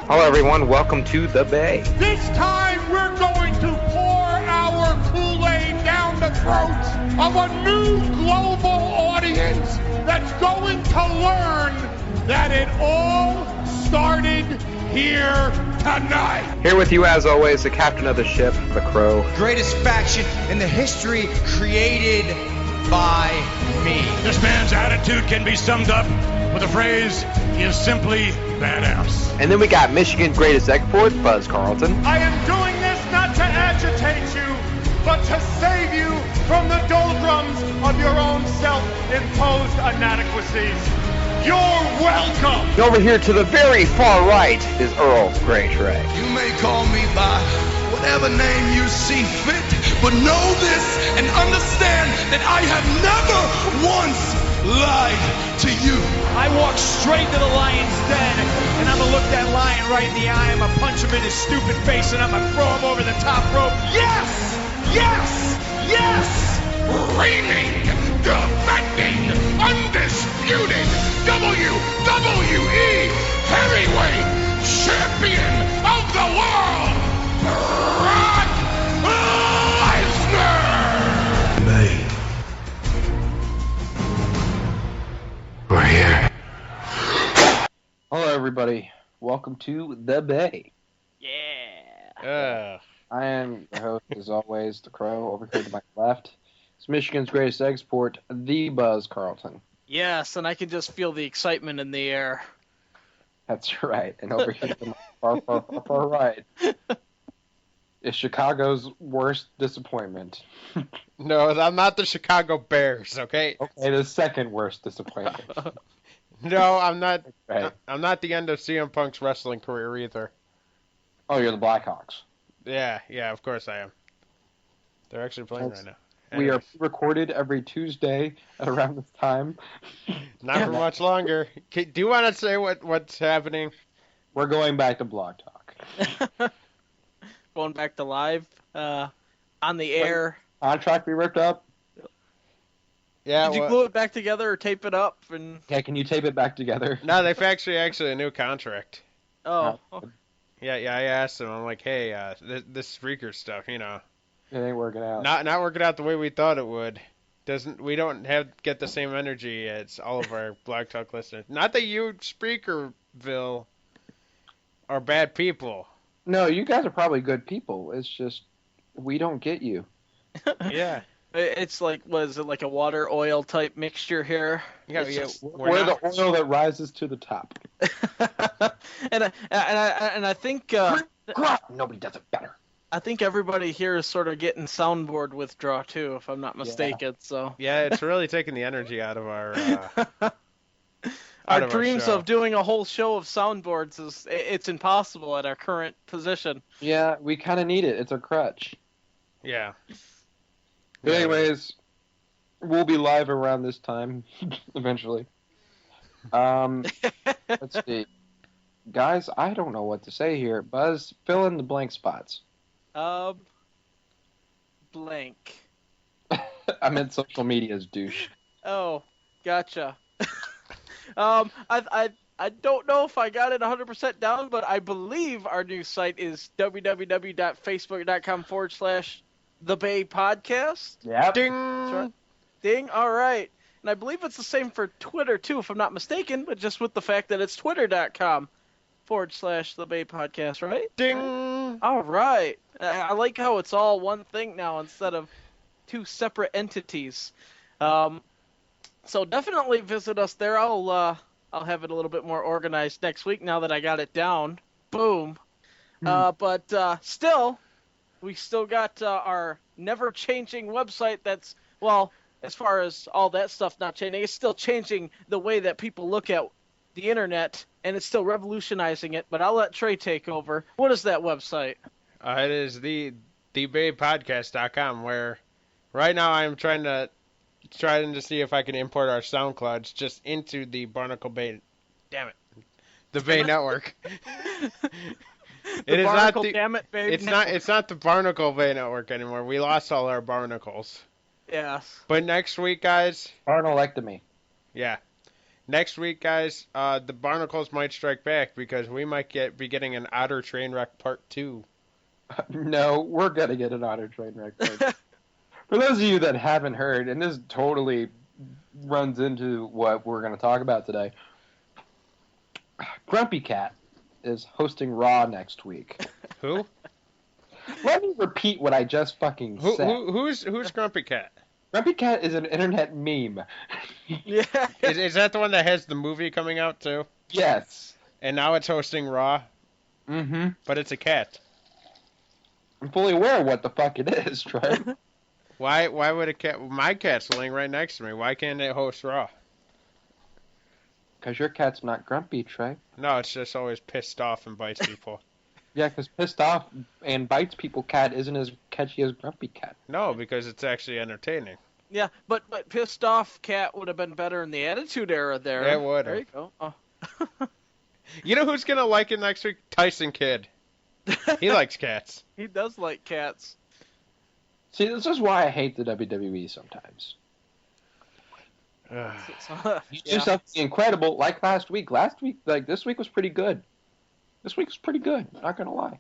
Hello, everyone. Welcome to the Bay. This time we're going to pour our Kool-Aid down the throats of a new global audience that's going to learn that it all started here tonight. Here with you, as always, the captain of the ship, the Crow. Greatest faction in the history created by me. This man's attitude can be summed up with the phrase, he is simply badass. And then we got Michigan's greatest export, Buzz Carlton. I am doing this not to agitate you, but to save you from the doldrums of your own self-imposed inadequacies. You're welcome. Over here to the very far right is Earl Grey Trey. You may call me by whatever name you see fit, but know this and understand that I have never once lied to you. I walk straight to the lion's den, and I'm gonna look that lion right in the eye, I'm gonna punch him in his stupid face, and I'm gonna throw him over the top rope. Yes! Yes! Yes! Reigning, defending, undisputed WWE Heavyweight Champion of the World, Brock Lesnar! May. We're here. Hello, everybody. Welcome to the Bay. Yeah. I am your host, as always, the Crow. Over here to my left is Michigan's greatest export, the Buzz Carlton. Yes, and I can just feel the excitement in the air. That's right. And over here to my far right is Chicago's worst disappointment. No, I'm not the Chicago Bears, okay? Okay, the second worst disappointment. No, I'm not. Okay. I'm not the end of CM Punk's wrestling career either. Oh, you're the Blackhawks. Yeah, of course I am. They're actually playing right now. We are Anyways, recorded every Tuesday at around this time. not for much longer. Do you want to say what's happening? We're going back to Blog Talk. Going back to live on the air. Contract we ripped up. Yeah. Did you glue it back together or tape it up? And Yeah, can you tape it back together? No, they've actually a new contract. oh, Yeah. I asked them. I'm like, hey, this Spreaker stuff, It ain't working out. not working out the way we thought it would. We don't get the same energy as all of our Blog Talk listeners. Not that you Spreakerville are bad people. No, you guys are probably good people. It's just we don't get you. Yeah. it's like, what is it, like a water oil type mixture here? Yeah. We're the oil that rises to the top. and I think Nobody does it better. I think everybody here is sort of getting soundboard withdrawal too, if I'm not mistaken. So Yeah, it's really taking the energy out of our our of dreams show. of doing a whole show of soundboards it's impossible at our current position. Yeah, we kind of need it. It's a crutch. Yeah. But anyways, we'll be live around this time eventually. Let's see. Guys, I don't know what to say here. Buzz, fill in the blank spots. Blank. I meant social media's douche. Oh, gotcha. I don't know if I got it 100% down, but I believe our new site is www.facebook.com/The Bay Podcast. Yeah. Ding. Right. Ding. All right. And I believe it's the same for Twitter too, if I'm not mistaken, but just with the fact that it's twitter.com/The Bay Podcast, right? Ding. All right. I like how it's all one thing now instead of two separate entities. So definitely visit us there. I'll have it a little bit more organized next week now that I got it down. Boom. But still, we still got our never-changing website that's, well, as far as all that stuff not changing, it's still changing the way that people look at the internet, and it's still revolutionizing it, but I'll let Trey take over. What is that website? It is thebaypodcast.com, where right now I'm trying to see if I can import our SoundClouds just into the Barnacle Bay. Damn it, the Bay Network. It is not the. Damn it, babe. It's not the Barnacle Bay Network anymore. We lost all our barnacles. Yes. But next week, guys. Barnalectomy. Yeah. Next week, guys, the Barnacles might strike back because we might be getting an Otter Trainwreck Part 2. No, we're gonna get an Otter Trainwreck Part. For those of you that haven't heard, and this totally runs into what we're gonna talk about today, Grumpy Cat is hosting Raw next week. Who? Let me repeat what I just fucking said. Who's Grumpy Cat? Grumpy Cat is an internet meme. Yeah. Is that the one that has the movie coming out too? Yes. And now it's hosting Raw? Mm-hmm. But it's a cat. I'm fully aware of what the fuck it is, Trey. Why would a cat... My cat's laying right next to me. Why can't it host Raw? Because your cat's not grumpy, Trey. No, it's just always pissed off and bites people. Yeah, because pissed off and bites people cat isn't as catchy as Grumpy Cat. No, because it's actually entertaining. Yeah, but pissed off cat would have been better in the Attitude Era there. It would have. There you go. Oh. You know who's going to like it next week? Tyson Kidd. He likes cats. He does like cats. See, this is why I hate the WWE sometimes. You do something incredible like last week. This week was pretty good. This week was pretty good, not gonna lie.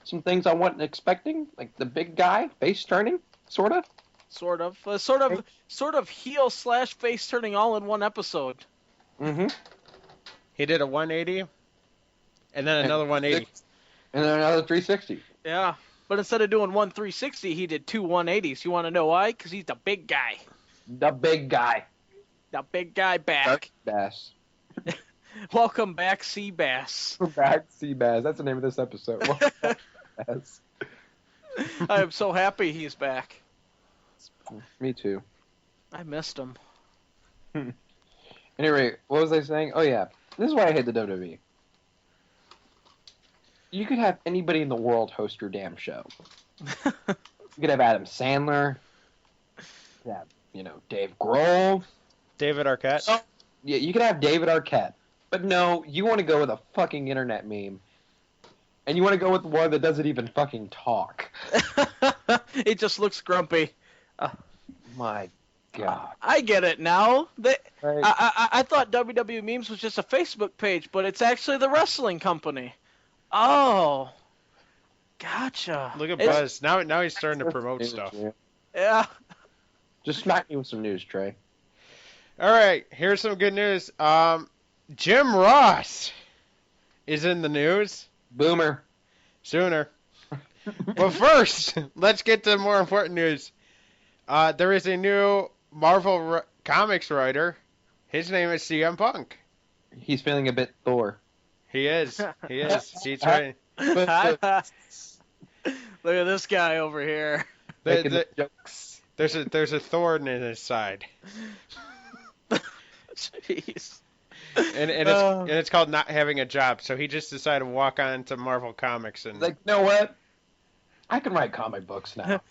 Some things I wasn't expecting, like the big guy, face turning, sort of. Sort of heel / face turning all in one episode. Mm-hmm. He did a 180, and then another 180. And then another 360. Yeah, but instead of doing 360, he did 2 180s. You want to know why? Because he's the big guy. The big guy. The big guy back. Bass. Welcome back, Seabass. Back, Seabass. That's the name of this episode. Welcome back, Seabass. I am so happy he's back. Me too. I missed him. Anyway, what was I saying? Oh yeah, this is why I hate the WWE. You could have anybody in the world host your damn show. You could have Adam Sandler. Yeah, Dave Grohl. David Arquette. Oh, yeah, you could have David Arquette. But no, you want to go with a fucking internet meme. And you want to go with one that doesn't even fucking talk. It just looks grumpy. My God. I get it now. Right. I thought WWE Memes was just a Facebook page, but it's actually the wrestling company. Oh. Gotcha. Look at Buzz. Now he's starting to promote stuff. Yeah. Just smack me with some news, Trey. All right, here's some good news. Jim Ross is in the news. Boomer. Sooner. But first, let's get to more important news. There is a new Marvel Comics writer. His name is CM Punk. He's feeling a bit Thor. He is. He is. He's right. Look at this guy over here. Jokes. There's a thorn in his side. Jeez. And it's called not having a job. So he just decided to walk on to Marvel Comics and Like, you know what? I can write comic books now.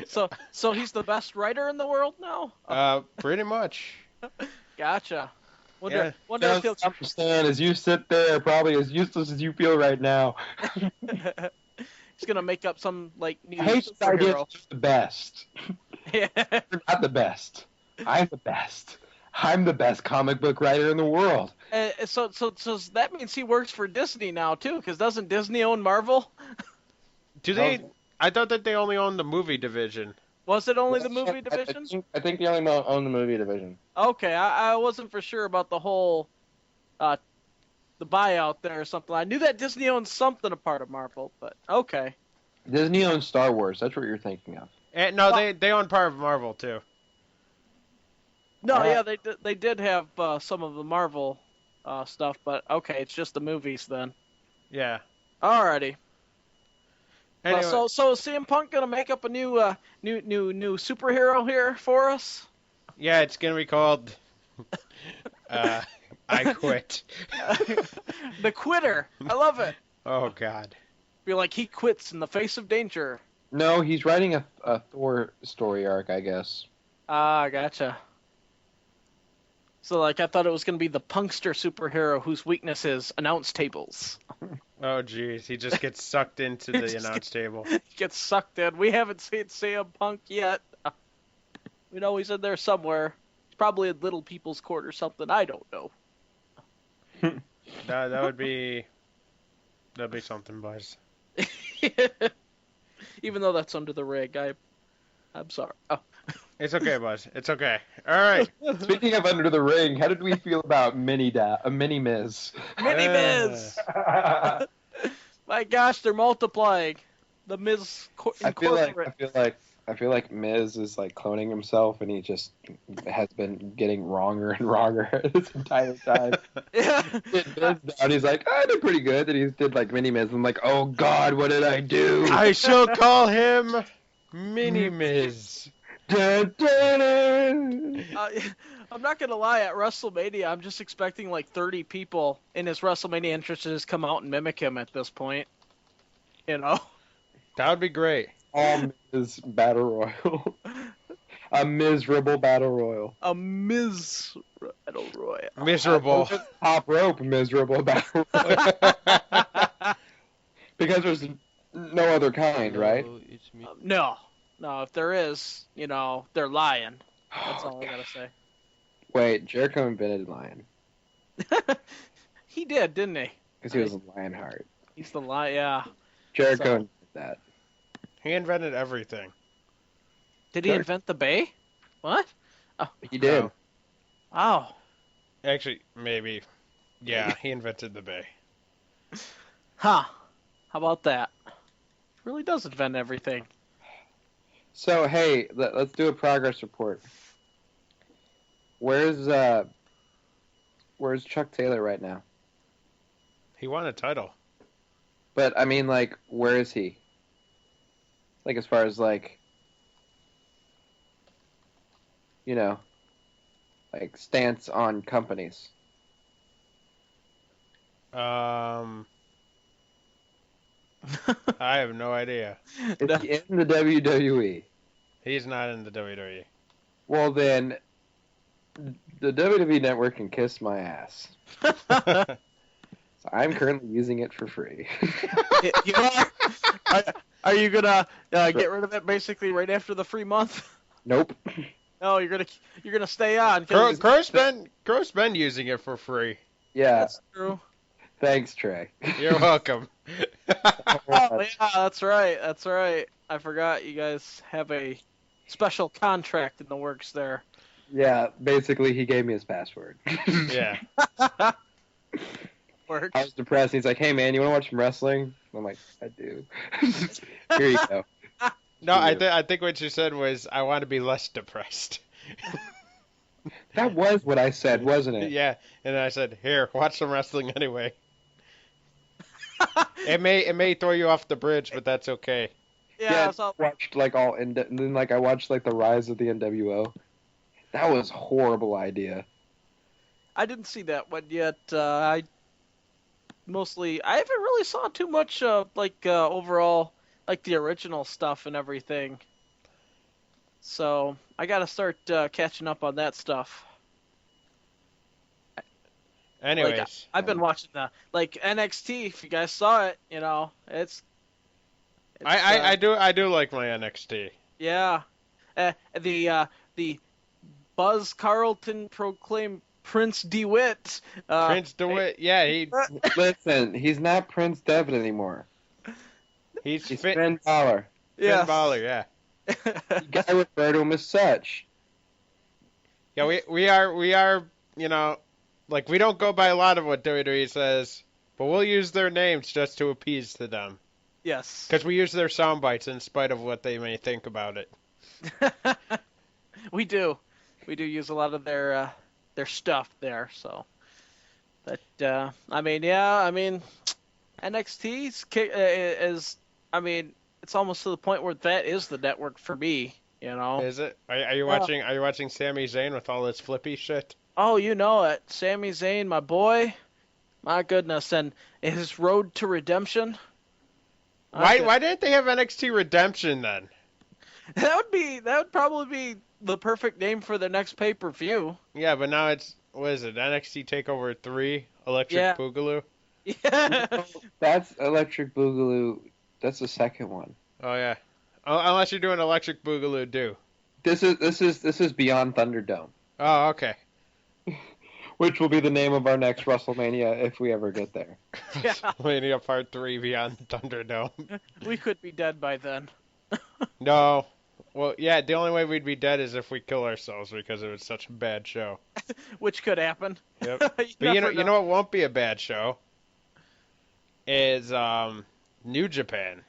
So he's the best writer in the world now? Pretty much. Gotcha. Yeah. Wonder if he'll... understand as you sit there, probably as useless as you feel right now. He's gonna make up some new I hate this idea superhero. that you're the best. Yeah. You're not the best. I'm the best. I'm the best comic book writer in the world. So that means he works for Disney now too, because doesn't Disney own Marvel? Do they? I thought that they only own the movie division. Was it only the movie division? I think they only own the movie division. Okay, I wasn't for sure about the whole the buyout there or something. I knew that Disney owns something a part of Marvel, but okay. Disney owns Star Wars. That's what you're thinking of. No, they own part of Marvel too. No, yeah, they did have some of the Marvel stuff, but okay, it's just the movies then. Yeah. Alrighty. Anyway. So CM Punk gonna make up a new superhero here for us? Yeah, it's gonna be called I Quit. The Quitter. I love it. Oh God. Be like he quits in the face of danger. No, he's writing a Thor story arc, I guess. Ah, gotcha. So I thought it was gonna be the punkster superhero whose weakness is announce tables. Oh jeez, he just gets sucked into the announce table. He gets sucked in. We haven't seen CM Punk yet. We know he's in there somewhere. He's probably in Little People's Court or something. I don't know. That'd be something, boys. Even though that's under the rig, I'm sorry. Oh. It's okay, boys. It's okay. All right. Speaking of under the ring, how did we feel about Mini Miz? Mini Miz. My gosh, they're multiplying. The Miz Incorporated. I feel like Miz is like cloning himself, and he just has been getting wronger and wronger this entire time. Yeah. And he's like, I did pretty good. And he did like Mini Miz. I'm like, oh God, what did I do? I shall call him Mini Miz. Dun, dun, dun. I'm not gonna lie. At WrestleMania, I'm just expecting like 30 people in his WrestleMania entrance to just come out and mimic him at this point. You know. That would be great. All Miz Battle Royal. A miserable Battle Royal. A Miz Battle Royal. Miserable. Top rope miserable Battle Royal. Because there's no other kind, right? No. If there is, they're lying. That's all I gotta say. Wait, Jericho invented Lion. He did, didn't he? Because he was a Lionheart. He's the lion, yeah. Jericho invented that. He invented everything. Did he invent the Bay? What? Oh. He did. No. Oh. Actually, maybe. Yeah, he invented the Bay. Huh. How about that? He really does invent everything. So, hey, let's do a progress report. Where's Chuck Taylor right now? He won a title. But, I mean, like, where is he? Like, as far as, like, like, stance on companies. I have no idea. Is he in the WWE? He's not in the WWE. Well, then, the WWE Network can kiss my ass. So I'm currently using it for free. Are you gonna get rid of it basically right after the free month? Nope. No, you're gonna stay on. Crow's been using it for free. Yeah. That's true. Thanks, Trey. You're welcome. Oh, yeah, that's right. I forgot you guys have a special contract in the works there. Yeah, basically he gave me his password. Yeah. Works. I was depressed. He's like, hey man, you want to watch some wrestling? I'm like, I do. Here you go. No, I think what you said was, I want to be less depressed. That was what I said, wasn't it? Yeah, and I said, here, watch some wrestling anyway. It may throw you off the bridge, but that's okay. Yeah, I watched like and then like I watched like the rise of the NWO. That was a horrible idea. I didn't see that one yet. I haven't really saw too much overall like the original stuff and everything. So I gotta start catching up on that stuff. Anyways, like, I've been watching the NXT. If you guys saw it, it's I do like my NXT. Yeah, the Buzz Carlton proclaimed Prince DeWitt. Prince DeWitt, yeah, Listen, he's not Prince Devitt anymore. He's Finn Balor. Finn Balor, yeah. You gotta refer to him as such. Yeah, we are, like, we don't go by a lot of what WWE says, but we'll use their names just to appease to them. Yes. Because we use their sound bites in spite of what they may think about it. We do. We do use a lot of their stuff there, so. But, NXT is, it's almost to the point where that is the network for me, Is it? Are you watching Sami Zayn with all his flippy shit? Oh, you know it. Sami Zayn, my boy. My goodness. And his road to redemption. Why didn't they have NXT Redemption then? That would probably be the perfect name for the next pay-per-view. Yeah, but now it's, what is it, NXT TakeOver 3 Electric Boogaloo? Yeah. That's Electric Boogaloo. That's the second one. Oh yeah. Unless you're doing Electric Boogaloo 2. This is Beyond Thunderdome. Oh, okay. Which will be the name of our next WrestleMania if we ever get there. Yeah. WrestleMania Part 3 Beyond the Thunderdome. We could be dead by then. No. Well, yeah, the only way we'd be dead is if we kill ourselves because it was such a bad show. Which could happen. Yep. But you know what won't be a bad show? Is New Japan.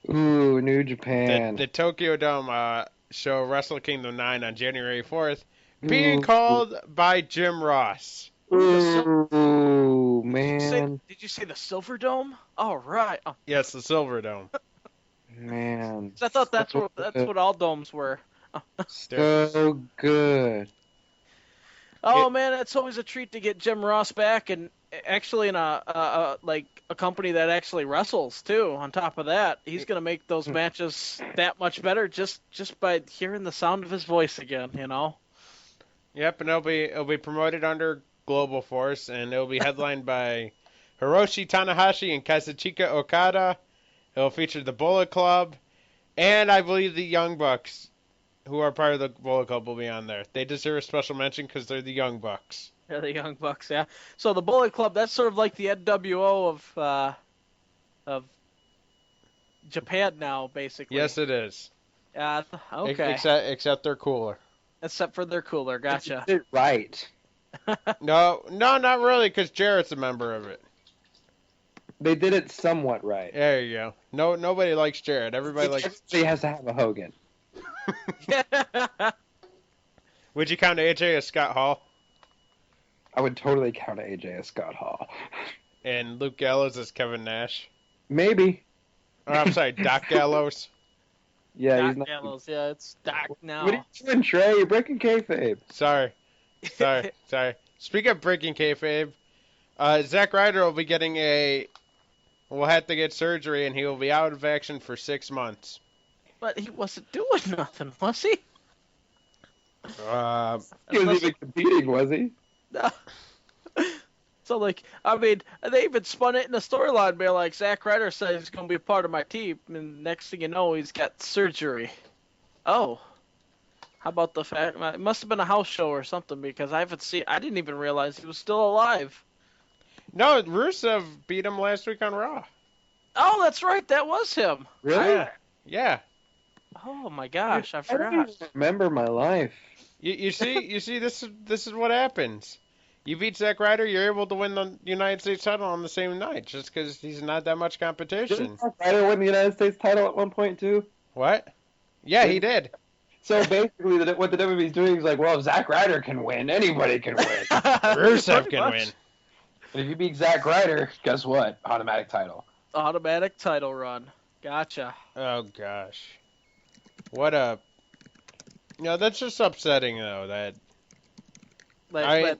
Ooh, New Japan. The Tokyo Dome show Wrestle Kingdom 9 on January 4th, being called by Jim Ross. Ooh, man. Did you say the Silver Dome? All right. Oh, Yes, the Silver Dome. Man. I thought that's what all domes were. So good. Oh man, it's always a treat to get Jim Ross back, and actually in a company that actually wrestles too. On top of that, he's gonna make those matches that much better just by hearing the sound of his voice again. You know. Yep, and it'll be promoted under Global Force, and it'll be headlined by Hiroshi Tanahashi and Kazuchika Okada. It'll feature the Bullet Club, and I believe the Young Bucks, who are part of the Bullet Club, will be on there. They deserve a special mention because they're the Young Bucks. Yeah, the Young Bucks. Yeah. So the Bullet Club, that's sort of like the NWO of Japan now, basically. Yes, it is. Okay. Except they're cooler. Except for their cooler. Gotcha. You did it right. No, not really, because Jarrett's a member of it. They did it somewhat right. There you go. No, nobody likes Jarrett. Everybody likes. Everybody has to have a Hogan. Would you count AJ as Scott Hall? I would totally count AJ as Scott Hall. And Luke Gallows as Kevin Nash? Maybe. Or, I'm sorry, Doc Gallows? Yeah, Doc he's not. Gallows, yeah, it's Doc now. What are you doing, Trey? You're breaking kayfabe. Sorry. Speaking of breaking kayfabe, Zack Ryder will be will have to get surgery, and he will be out of action for 6 months. But he wasn't doing nothing, was he? He wasn't even competing, was he? No. So, they even spun it in the storyline, being like, Zack Ryder said he's going to be a part of my team, and next thing you know, he's got surgery. Oh. How about the fact, it must have been a house show or something, because I didn't even realize he was still alive. No, Rusev beat him last week on Raw. Oh, that's right, that was him. Really? Yeah. Oh my gosh, I I forgot. don't even remember my life. You see, this is what happens. You beat Zack Ryder, you're able to win the United States title on the same night, just because he's not that much competition. Didn't Zack Ryder win the United States title at one point, too? What? Yeah, he did. So basically, what the WWE's doing is like, well, if Zack Ryder can win, anybody can win. Rusev can win. And if you beat Zack Ryder, guess what? Automatic title. Automatic title run. Gotcha. Oh gosh, what a. That's just upsetting though.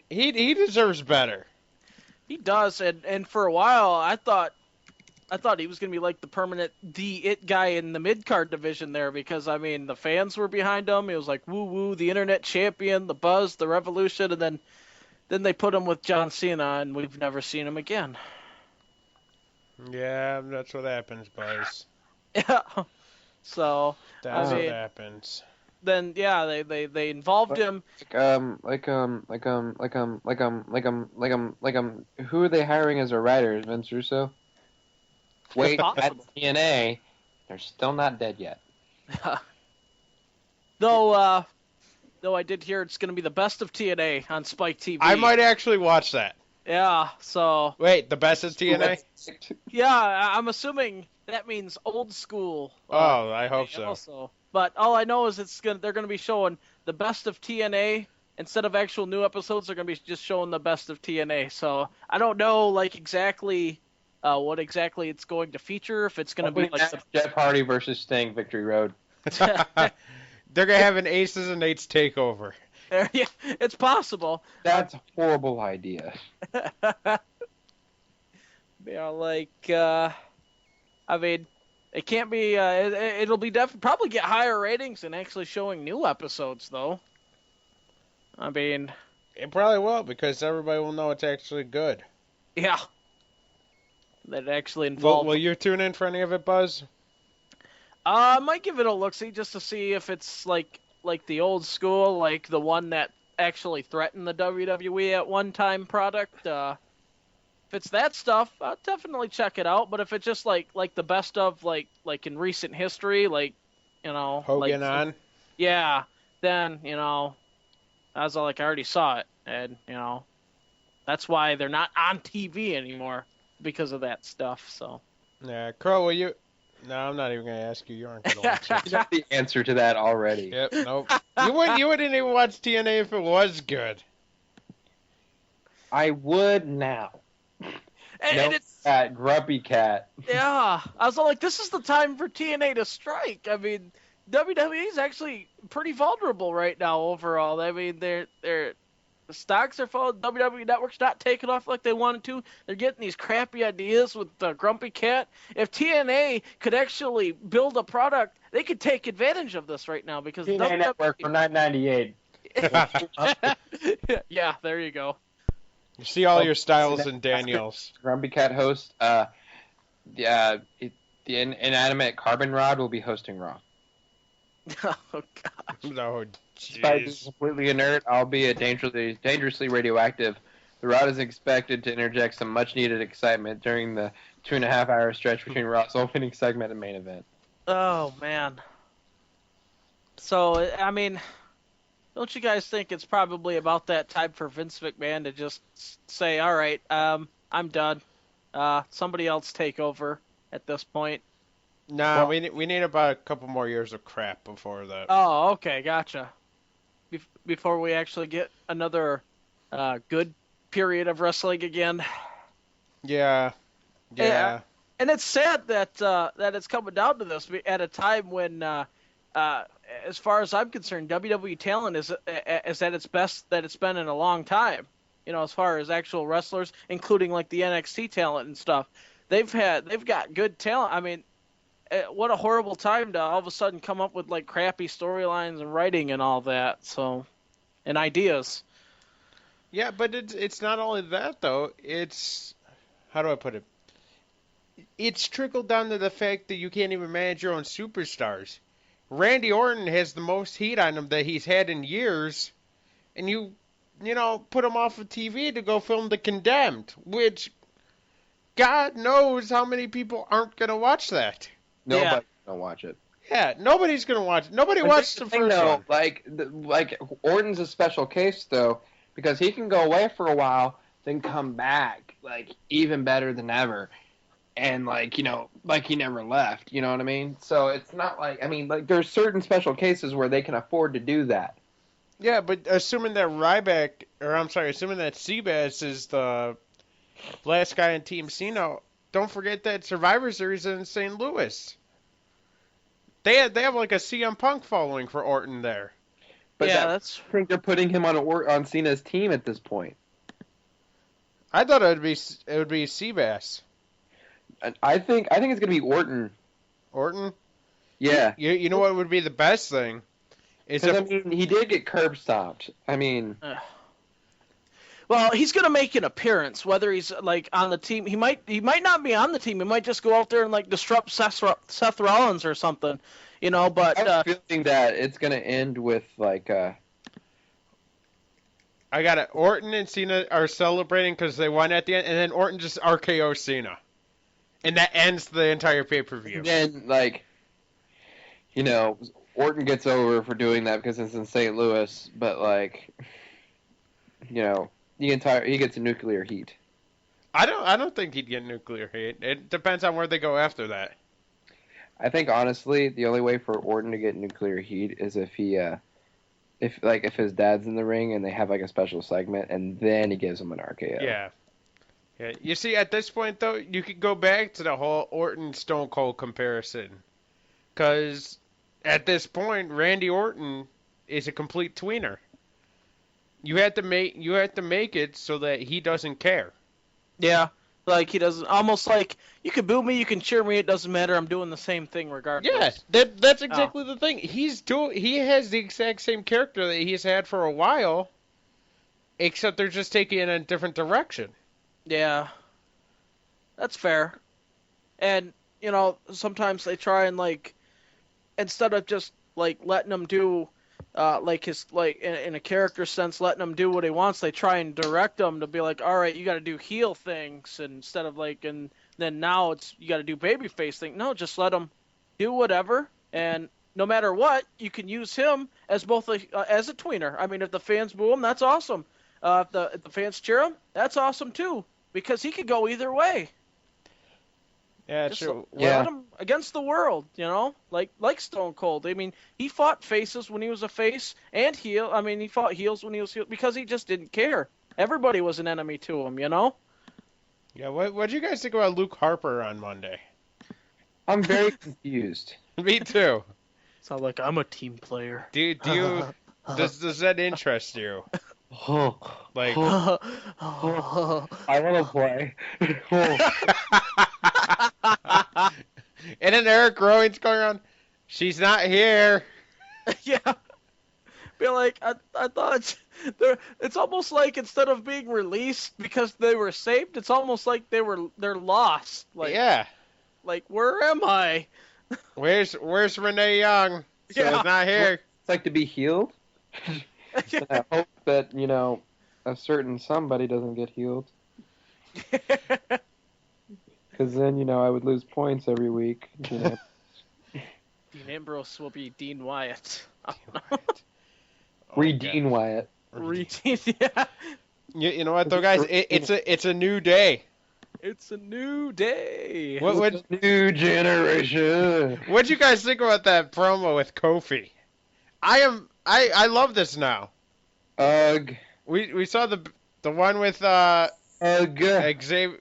He deserves better. He does, and for a while I thought he was gonna be like the permanent it guy in the mid card division there, because the fans were behind him. It was like woo woo, the internet champion, the buzz, the revolution, and then they put him with John Cena, and we've never seen him again. Yeah, that's what happens, Buzz. Yeah. So That's what happens. Then they involved him. Who are they hiring as a writer? Vince Russo? Wait, at TNA, they're still not dead yet. Though I did hear it's going to be the best of TNA on Spike TV. I might actually watch that. Yeah, so... Wait, the best of TNA? Yeah, I'm assuming that means old school. I hope so. Also. But all I know is they're going to be showing the best of TNA. Instead of actual new episodes, they're going to be just showing the best of TNA. So I don't know exactly what exactly it's going to feature. If it's going to be like Jeff Hardy versus Sting, Victory Road. They're going to have an Aces and Eights takeover. Yeah, it's possible. That's a horrible idea. Yeah, it can't be. It'll be probably get higher ratings than actually showing new episodes, though. It probably will, because everybody will know it's actually good. Yeah. That actually involves. Will you tune in for any of it, Buzz? I might give it a look-see just to see if it's like the old school, like the one that actually threaten the WWE at one time product. If it's that stuff, I'll definitely check it out. But if it's just like the best of like in recent history, like Hogan on. Yeah, then I was like, I already saw it, and that's why they're not on TV anymore because of that stuff. So. Yeah, Crow, will you? No, I'm not even gonna ask you. You aren't gonna watch it. You know the answer to that already. Yep, nope. You wouldn't even watch TNA if it was good. I would now. And it's that grumpy cat. Yeah, I was like, this is the time for TNA to strike. I mean, WWE is actually pretty vulnerable right now overall. I mean, the stocks are falling. WWE Network's not taking off like they wanted to. They're getting these crappy ideas with the Grumpy Cat. If TNA could actually build a product, they could take advantage of this right now because TNA Network for $9.98. Yeah, there you go. You see all your Styles and Daniels. Grumpy Cat host. The inanimate Carbon Rod will be hosting Raw. Oh gosh. No, Despite being jeez. completely inert, albeit dangerously radioactive, the Rod is expected to interject some much-needed excitement during the 2.5-hour stretch between Raw's opening segment and main event. Oh man. So I mean, don't you guys think it's probably about that time for Vince McMahon to just say, "All right, I'm done. Somebody else take over at this point"? Nah, we need about a couple more years of crap before that. Oh, okay, gotcha. Before we actually get another good period of wrestling again. Yeah. And it's sad that it's coming down to this at a time when, as far as I'm concerned, WWE talent is at its best that it's been in a long time. As far as actual wrestlers, including like the NXT talent and stuff, they've got good talent. I mean, what a horrible time to all of a sudden come up with like crappy storylines and writing and all that. So, and ideas. Yeah, but it's not only that though. It's, how do I put it? It's trickled down to the fact that you can't even manage your own superstars. Randy Orton has the most heat on him that he's had in years, and you put him off of TV to go film The Condemned, which God knows how many people aren't gonna watch that. Nobody's gonna watch it. Yeah, nobody's gonna watch it. Nobody watched the first one. Like Orton's a special case though, because he can go away for a while, then come back like even better than ever, and like he never left. You know what I mean? So it's not like there's certain special cases where they can afford to do that. Yeah, but assuming that Seabass is the last guy in Team Cena, don't forget that Survivor Series in St. Louis. They have like a CM Punk following for Orton there. But I think they're putting him on Cena's team at this point. I thought it would be Seabass. I think it's gonna be Orton. Orton? Yeah. You know what would be the best thing? Because he did get curb stomped. Well, he's gonna make an appearance, whether he's like on the team. He might not be on the team. He might just go out there and like disrupt Seth Rollins or something, But I have a feeling that it's gonna end with like. I got it. Orton and Cena are celebrating because they won at the end, and then Orton just RKO Cena, and that ends the entire pay-per-view. Then Orton gets over for doing that because it's in St. Louis, but he gets a nuclear heat. I don't think he'd get nuclear heat. It depends on where they go after that. I think honestly, the only way for Orton to get nuclear heat is if if his dad's in the ring and they have like a special segment, and then he gives him an RKO. Yeah. You see, at this point though, you could go back to the whole Orton Stone Cold comparison, because at this point, Randy Orton is a complete tweener. You have to make it so that he doesn't care. Yeah, like he doesn't. Almost like you can boo me, you can cheer me. It doesn't matter. I'm doing the same thing regardless. Yeah, that's exactly the thing. He has the exact same character that he's had for a while, except they're just taking it in a different direction. Yeah, that's fair. And sometimes they try and instead of just letting them do in a character sense, letting him do what he wants. They try and direct him to be like, all right, you got to do heel things instead of and then now it's you got to do babyface thing. No, just let him do whatever, and no matter what, you can use him as both as a tweener. I mean, if the fans boo him, that's awesome. If the fans cheer him, that's awesome too, because he could go either way. Yeah, Just true. let him against the world, like Stone Cold. I mean, he fought faces when he was a face and heel. I mean, he fought heels when he was heel because he just didn't care. Everybody was an enemy to him, Yeah, what'd you guys think about Luke Harper on Monday? I'm very confused. Me too. Sound like I'm a team player. Do you does that interest you? Like, I want to play. and then Eric Rowan's going around. She's not here. Yeah. Be like, I thought it's almost like instead of being released because they were saved, it's almost like they're lost. Like, yeah. Like, where am I? Where's Renee Young? So Yeah. it's not here. It's like to be healed. And I hope that, a certain somebody doesn't get healed. Because then, I would lose points every week. Dean Ambrose will be Dean Wyatt. Dean Wyatt. Yeah. You know what though, guys? It's a new day. It's a new day. What new generation? What'd you guys think about that promo with Kofi? I love this now. Ugh. We saw the one with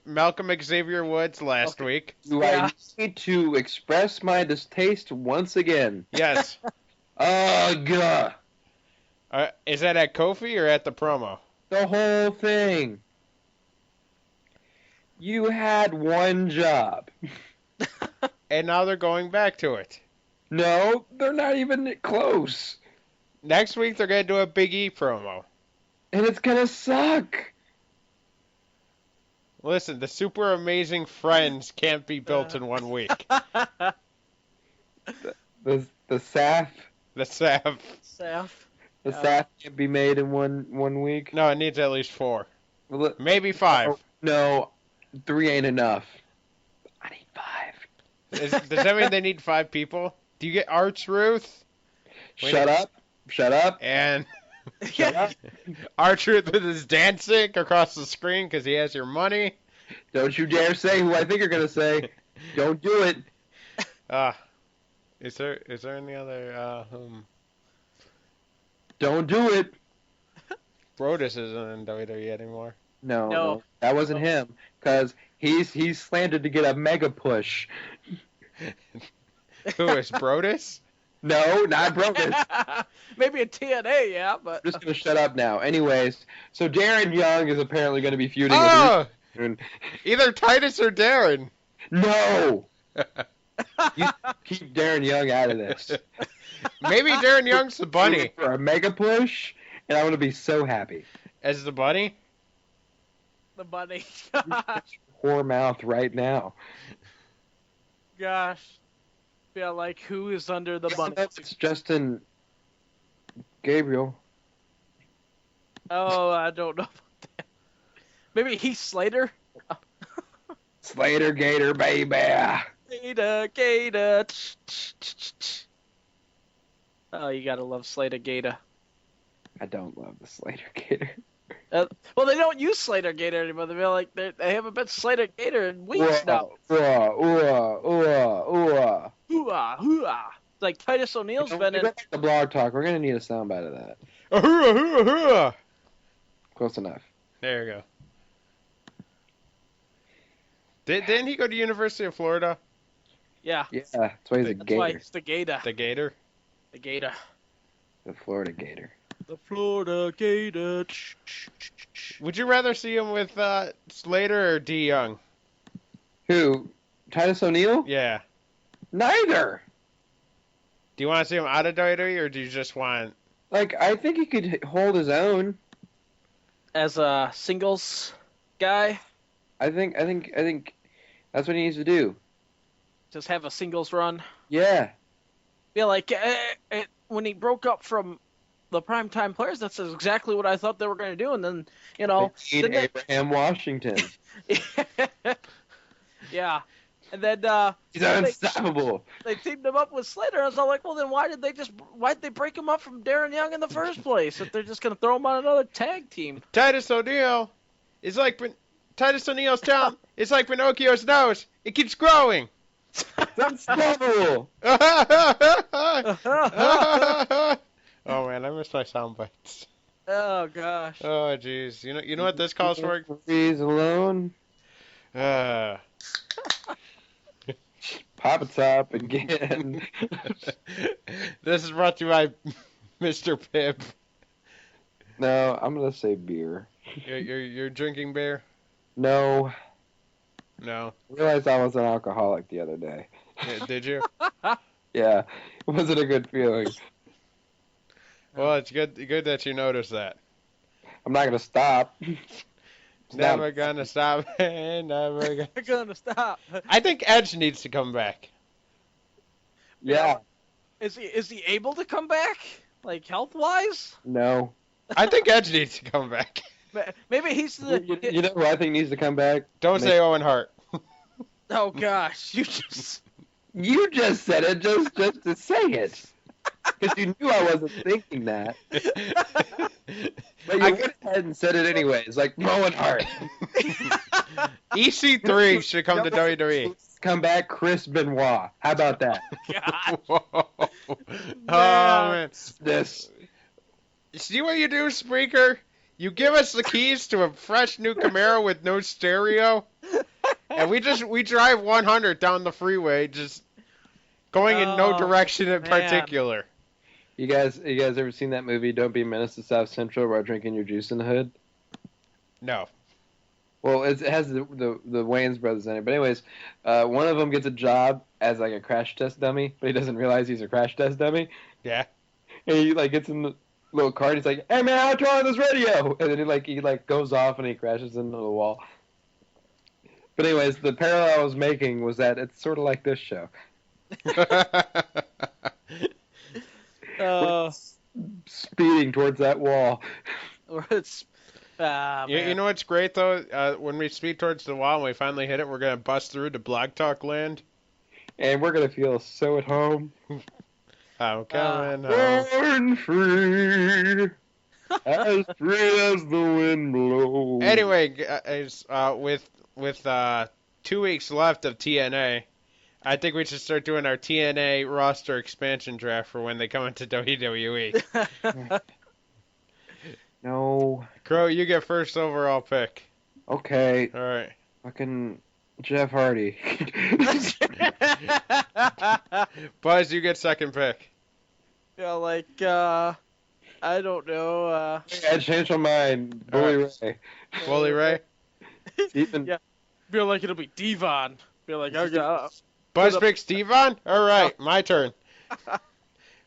Malcolm Xavier Woods last week. Do I need to express my distaste once again? Yes. Ugh. Is that at Kofi or at the promo? The whole thing. You had one job. And now they're going back to it. No, they're not even close. Next week they're going to do a Big E promo. And it's going to suck. Listen, the super amazing friends can't be built in 1 week. The SAF. The SAF. The SAF can't be made in one week. No, it needs at least 4. Well, maybe 5. No, 3 ain't enough. I need 5. Does that mean they need 5 people? Do you get R-Truth? Shut up. And R-Truth with his dancing across the screen because he has your money. Don't you dare say who I think you're going to say. Don't do it. Is there any other Don't do it. Brodus isn't in WWE anymore. No. That wasn't him. Because he's slandered to get a mega push. Who is Brodus? No, not Brodus. Maybe a TNA, yeah, but... I'm just going to shut up now. Anyways, so Darren Young is apparently going to be feuding with either Titus or Darren. No! You keep Darren Young out of this. Maybe Darren Young's the bunny. For a mega push, and I'm going to be so happy. As the bunny? The bunny. Whore mouth right now. Gosh. Yeah, like, who is under the bunny? It's Justin Gabriel. Oh, I don't know about that. Maybe Heath Slater? Slater Gator, baby. Gator. Oh, you gotta love Slater Gator. I don't love the Slater Gator. Well, they don't use Slater Gator anymore. They're like they haven't been Slater Gator in weeks now. Hooah. Like Titus O'Neil's been in. The blog talk. We're gonna need a soundbite of that. Close enough. There you go. Didn't he go to University of Florida? Yeah. Yeah, that's why he's a Gator. That's why it's the Gator. The Gator? The Gator. The Florida Gator. The Florida Gator. Would you rather see him with Slater or D. Young? Who? Titus O'Neil? Yeah. Neither. Do you want to see him out of WWE, or do you just want... Like, I think he could hold his own. As a singles guy? I think that's what he needs to do. Just have a singles run? Yeah. Yeah, like, when he broke up from the primetime players, that's exactly what I thought they were going to do. And then, you know, They need Abraham Washington. yeah. And then He's unstoppable. they teamed him up with Slater. I was all like, well, then why'd they break him up from Darren Young in the first place if they're just going to throw him on another tag team? Titus O'Neil is like Titus O'Neil's talent. It's like Pinocchio's nose. It keeps growing. It's unstoppable. Oh man, I miss my sound bites. Oh gosh. Oh jeez, you know what this calls for? He's alone. Pop Top again. This is brought to you by Mr. Pibb. No, I'm gonna say beer. You're drinking beer? No. No. I realized I was an alcoholic the other day. Yeah, did you? Yeah, it wasn't a good feeling. Well, it's good that you noticed that. I'm not gonna stop. Never gonna stop. Never gonna stop. I think Edge needs to come back. Yeah. Is he able to come back? Like health wise? No. I think Edge needs to come back. Maybe he's the. You know who I think needs to come back? Don't say Owen Hart. Oh gosh, you just said it just to say it. Because you knew I wasn't thinking that. But you went ahead and said it anyways, like Owen Hart. EC3 should come to WWE. Come back, Chris Benoit. How about that? God. Oh man. This. See what you do, Spreaker? You give us the keys to a fresh new Camaro with no stereo, and we drive 100 down the freeway, just going in no direction in particular. You guys ever seen that movie Don't Be a Menace to South Central while drinking your juice in the hood? No. Well, it has the Wayans brothers in it. But anyways, one of them gets a job as like a crash test dummy, but he doesn't realize he's a crash test dummy. Yeah. And he like gets in the little car and he's like, "Hey man, how to turn on this radio?" And then he goes off and he crashes into the wall. But anyways, the parallel I was making was that it's sort of like this show. Speeding towards that wall. You know what's great though? When we speed towards the wall and we finally hit it, we're gonna bust through to Blog Talk Land, and we're gonna feel so at home. I'm coming home. Born free, as free as the wind blows. Anyway, guys, with 2 weeks left of TNA, I think we should start doing our TNA roster expansion draft for when they come into WWE. No. Crow, you get first overall pick. Okay. All right. Fucking Jeff Hardy. Buzz, you get second pick. Yeah, like, I don't know. I changed my mind. Bully Ray. Bully Ray? Even... Yeah. Feel like it'll be Devon. Feel like, okay. Buzz picks Devon? All right, my turn.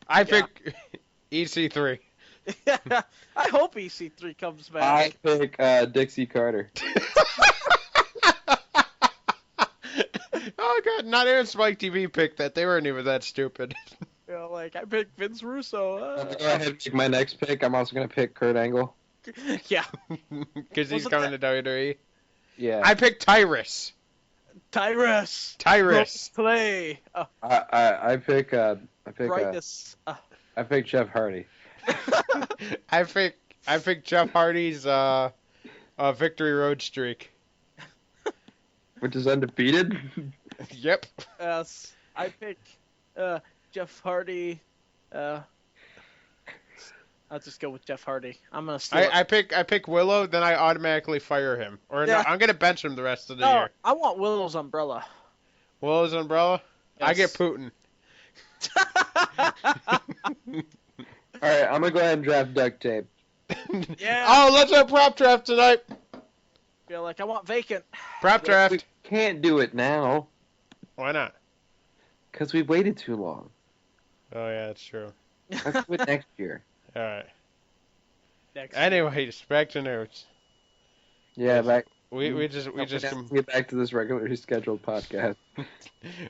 I pick EC3. I hope EC3 comes back. I pick Dixie Carter. Oh god, not even Spike TV picked that. They weren't even that stupid. You know, like I picked Vince Russo. I'm gonna go ahead and pick my next pick. I'm also gonna pick Kurt Angle. Yeah. Because he's coming to WWE. Yeah. I picked Tyrus. Tyrus. Play. I pick Brightness. I pick Jeff Hardy. I picked Jeff Hardy's victory road streak. Which is undefeated? Yep. Yes. I pick Jeff Hardy. I'll just go with Jeff Hardy. I'm gonna steal I pick Willow, then I automatically fire him. Or no, I'm gonna bench him the rest of the year. I want Willow's umbrella. Willow's umbrella? Yes. I get Putin. Alright, I'm gonna go ahead and draft duct tape. Yeah. Oh, let's have prop draft tonight. Feel like I want vacant. Prop draft. We can't do it now. Why not? Because we waited too long. Oh yeah, that's true. Let's do it next year. All right. Next. Anyways, back to news. Yeah, back. We just get back to this regularly scheduled podcast.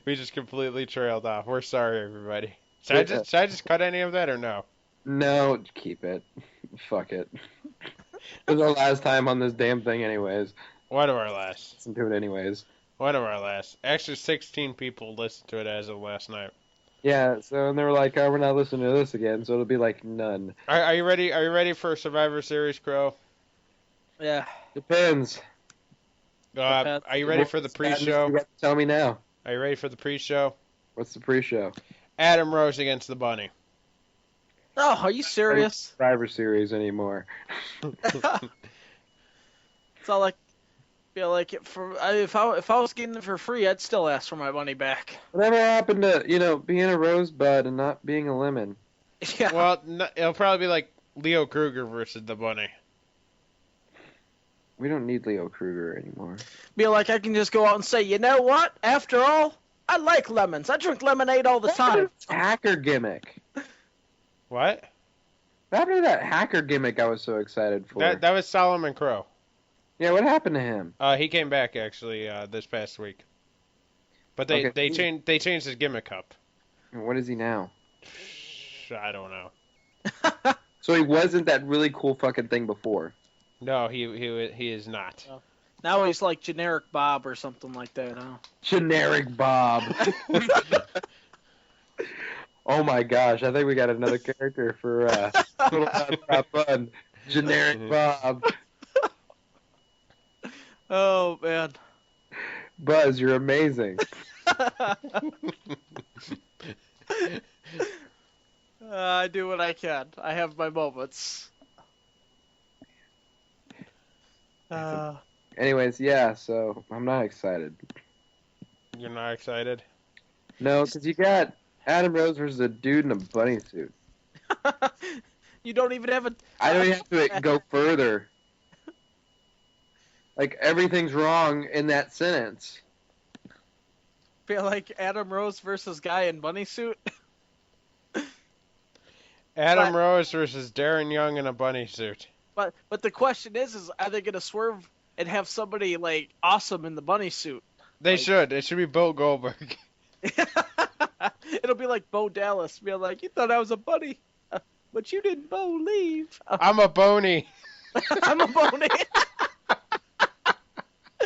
we just completely trailed off. We're sorry, everybody. Should I just cut any of that or no? No, keep it. Fuck it. It's the last time on this damn thing anyways. What of our last? Listen to it anyways. What of our last? Actually, 16 people listened to it as of last night. Yeah, so and they were like, oh, we're not listening to this again, so it'll be like none. Are you ready? Are you ready for Survivor Series, Crow? Yeah. Depends. Are you ready for the pre-show? You got to tell me now. Are you ready for the pre-show? What's the pre-show? Adam Rose against the Bunny. Oh, are you serious? Survivor Series anymore. It's all like, feel like if I was getting it for free, I'd still ask for my money back. Whatever happened to being a rosebud and not being a lemon? Yeah. Well, it'll probably be like Leo Kruger versus the Bunny. We don't need Leo Kruger anymore. Be like I can just go out and say, you know what? After all, I like lemons. I drink lemonade all the time. Hacker gimmick. What? What happened to that hacker gimmick I was so excited for? That was Solomon Crow. Yeah, what happened to him? He came back actually this past week. But they changed his gimmick up. What is he now? I don't know. So he wasn't that really cool fucking thing before. No, he is not. Oh. Now he's like generic Bob or something like that, huh? Generic Bob. Oh my gosh, I think we got another character for Little Top Fun. Generic Bob. Oh man. Buzz, you're amazing. I do what I can. I have my moments. Anyways, yeah, so I'm not excited. You're not excited? No, because you got Adam Rose versus a dude in a bunny suit. You don't even have a... I don't even have to go further. Like, everything's wrong in that sentence. Feel like Adam Rose versus guy in bunny suit? Adam Rose versus Darren Young in a bunny suit. But the question is are they gonna swerve and have somebody like awesome in the bunny suit? They should. It should be Bill Goldberg. It'll be like Bo Dallas, being like, you thought I was a bunny, but you didn't believe. I'm a bony. I'm a bony.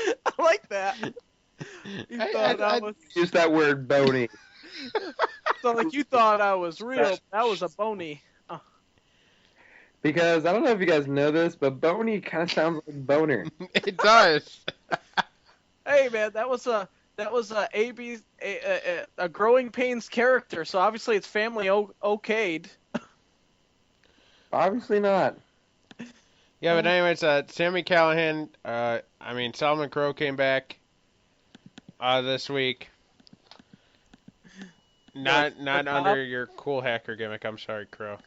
I like that. You thought I was... Use that word, bony. So like you thought I was real, but I was a bony. Because I don't know if you guys know this, but bony kind of sounds like boner. It does. Hey man, that was a Growing Pains character, so obviously it's family okayed. Obviously not. Yeah, but anyways, Sami Callihan, Solomon Crow came back this week. Not under your cool hacker gimmick. I'm sorry, Crow.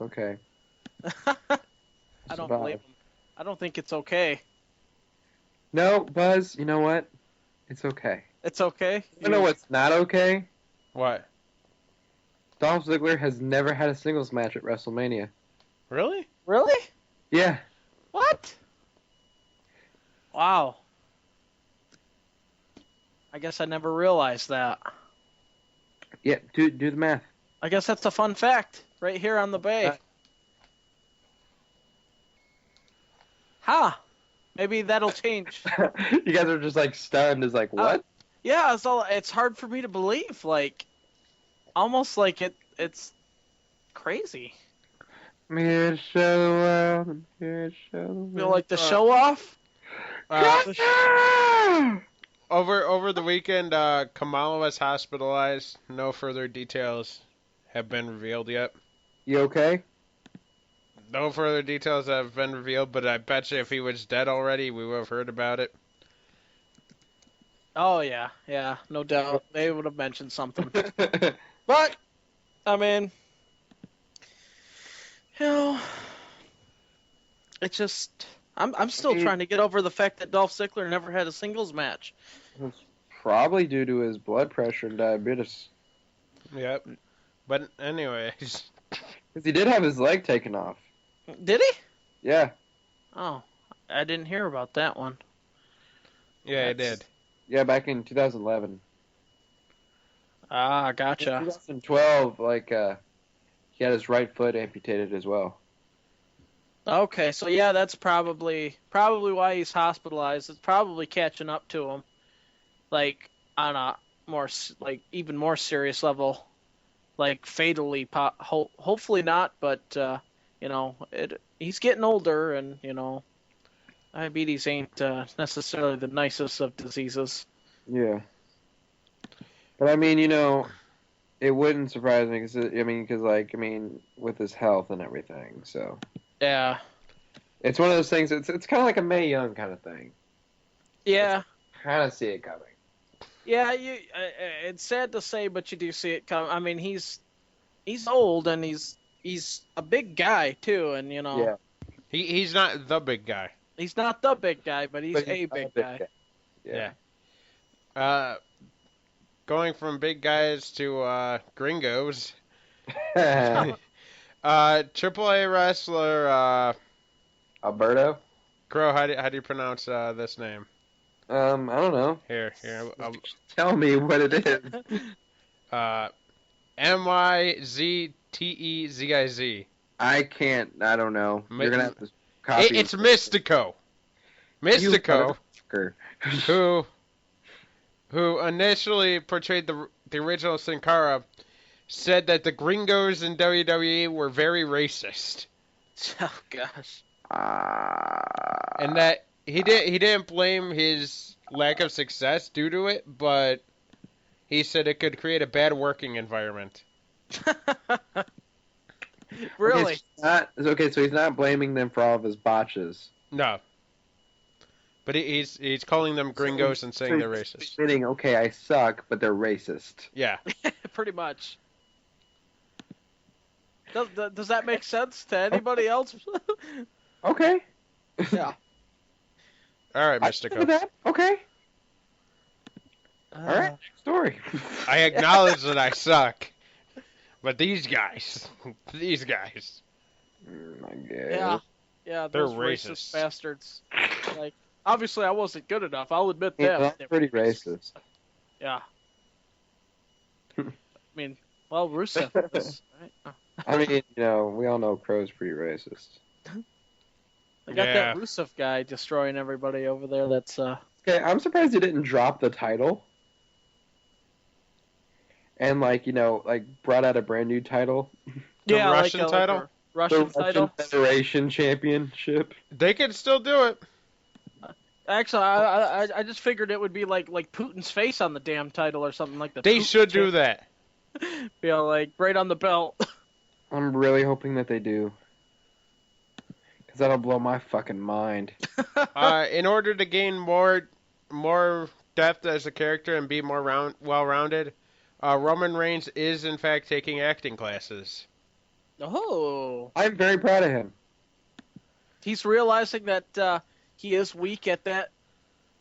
Okay. I don't believe him. I don't think it's okay. No, Buzz, you know what? It's okay. It's okay? You know what's not okay? What? Dolph Ziggler has never had a singles match at WrestleMania. Really? Really? Yeah. What? Wow. I guess I never realized that. Yeah, do the math. I guess that's a fun fact right here on the bay. Maybe that'll change. You guys are just like stunned. Is like, what? Yeah, it's hard for me to believe. Like, almost like it's crazy. I'm here to show the world. I'm here to show the world. Feel like the show off? Over the weekend, Kamala was hospitalized. No further details have been revealed yet. You okay? No further details have been revealed, but I bet you if he was dead already, we would have heard about it. Oh, yeah, no doubt. They would have mentioned something. But, I mean, it's just, I'm still trying to get over the fact that Dolph Ziggler never had a singles match. It's probably due to his blood pressure and diabetes. Yep. But anyways. Because he did have his leg taken off. Did he? Yeah. Oh, I didn't hear about that one. Yeah, he did. Yeah, back in 2011. Ah, gotcha. In 2012, He had his right foot amputated as well. Okay, so yeah, that's probably why he's hospitalized. It's probably catching up to him, like on a even more serious level, like fatally. Hopefully not, but he's getting older, and diabetes ain't necessarily the nicest of diseases. Yeah. But I mean, it wouldn't surprise me because with his health and everything, so. Yeah. It's one of those things. It's kind of like a Mae Young kind of thing. Yeah. Kind of see it coming. Yeah, it's sad to say, but you do see it come. I mean, he's old and he's a big guy too, and Yeah. He's not the big guy. He's not the big guy, but he's a big guy. Yeah. Going from big guys to gringos. AAA wrestler Alberto. Crow. How do you pronounce this name? I don't know. Here. Tell me what it is. Myztezziz. I can't. I don't know. You're gonna have to copy. It's Mystico. Mystico, who initially portrayed the original Sin Cara, said that the gringos in WWE were very racist. Oh gosh. And that he didn't blame his lack of success due to it, but he said it could create a bad working environment. Really? Okay, so he's not blaming them for all of his botches. No. But he's calling them gringos and saying they're racist. Admitting, okay, I suck, but they're racist. Yeah. Pretty much. Does that make sense to anybody else? Okay. Yeah. All right, Mystico. That. Okay. All right, next story. I acknowledge that I suck. But these guys. I guess. Yeah, They're those racist. racist bastards. Like, obviously I wasn't good enough. I'll admit Yeah, that. that's pretty racist. Yeah. I mean, well, Rusev was, right? I mean, we all know Crow's pretty racist. They got that Rusev guy destroying everybody over there. That's Okay, I'm surprised he didn't drop the title. And brought out a brand new title. The yeah, Russian title? Like Russian title. Federation Championship. They can still do it. Actually, I just figured it would be like Putin's face on the damn title or something like that. They should do that. Be like right on the belt. I'm really hoping that they do. Because that'll blow my fucking mind. In order to gain more depth as a character and be more well-rounded, Roman Reigns is in fact taking acting classes. Oh. I'm very proud of him. He's realizing that he is weak at that.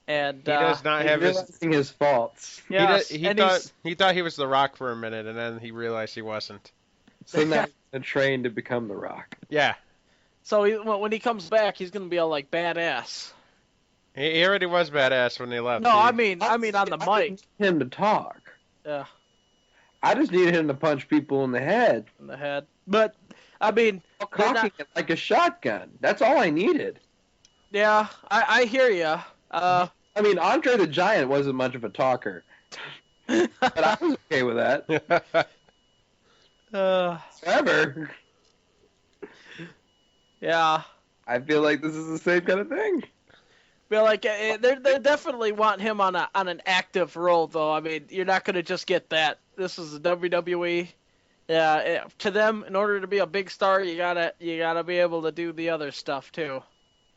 And he does not have his faults. Yeah, he thought he was The Rock for a minute, and then he realized he wasn't. So now he's gonna train to become The Rock. Yeah. So when he comes back, he's gonna be all like badass. He already was badass when he left. No, I mean on the mic. Him to talk. Yeah. I just needed him to punch people in the head. In the head. But I mean, cocking it like a shotgun. That's all I needed. Yeah, I hear you. I mean, Andre the Giant wasn't much of a talker, but I was okay with that. Ever. Yeah. I feel like this is the same kind of thing. Feel like they definitely want him on an active role, though. I mean, you're not gonna just get that. This is the WWE. Yeah, to them, in order to be a big star, you gotta be able to do the other stuff too,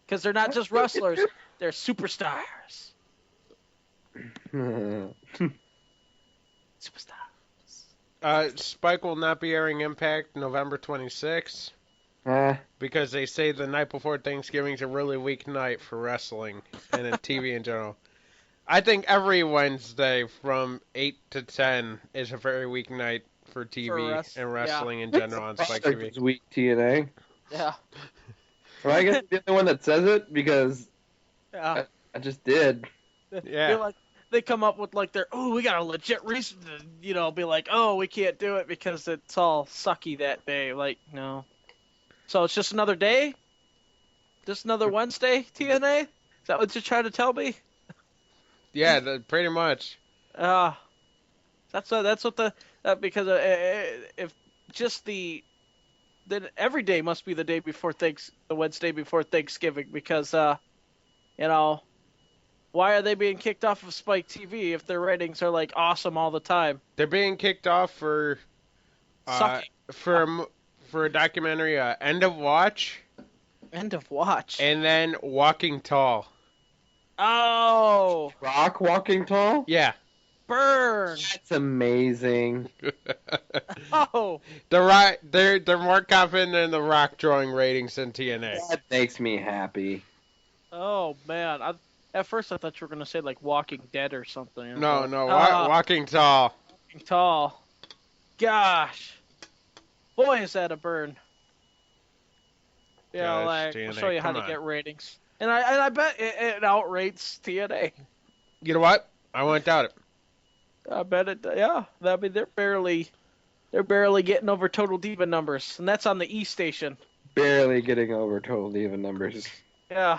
because they're not just wrestlers; they're superstars. Superstars. Spike will not be airing Impact November 26th. Because they say the night before Thanksgiving is a really weak night for wrestling and in TV in general. I think every Wednesday from 8 to 10 is a very weak night for TV and wrestling in general on Spike TV. It's weak TNA. Yeah. Am I the only one that says it? Because I just did. Yeah. they come up with like we got a legit reason to, be like, oh, we can't do it because it's all sucky that day. Like, no. So it's just another day? Just another Wednesday, TNA? Is that what you're trying to tell me? Yeah, pretty much. That's what because if just then every day must be the day before the Wednesday before Thanksgiving, because why are they being kicked off of Spike TV if their ratings are like awesome all the time? They're being kicked off for Sucking. for a documentary, End of Watch. End of Watch. And then Walking Tall. Oh. Rock Walking Tall? Yeah. Burn. That's amazing. Oh. They're more confident in The Rock drawing ratings than TNA. That makes me happy. Oh man. At first I thought you were gonna say like Walking Dead or something. No, Walking Tall. Walking Tall. Gosh. Boy, is that a burn. Yeah, Gosh, I'll TNA, show you how to get ratings. And I bet it outrates TNA. You know what? I won't doubt it. I bet it. Yeah, I mean they're barely getting over Total Diva numbers, and that's on the E station. Barely getting over Total Diva numbers. Yeah.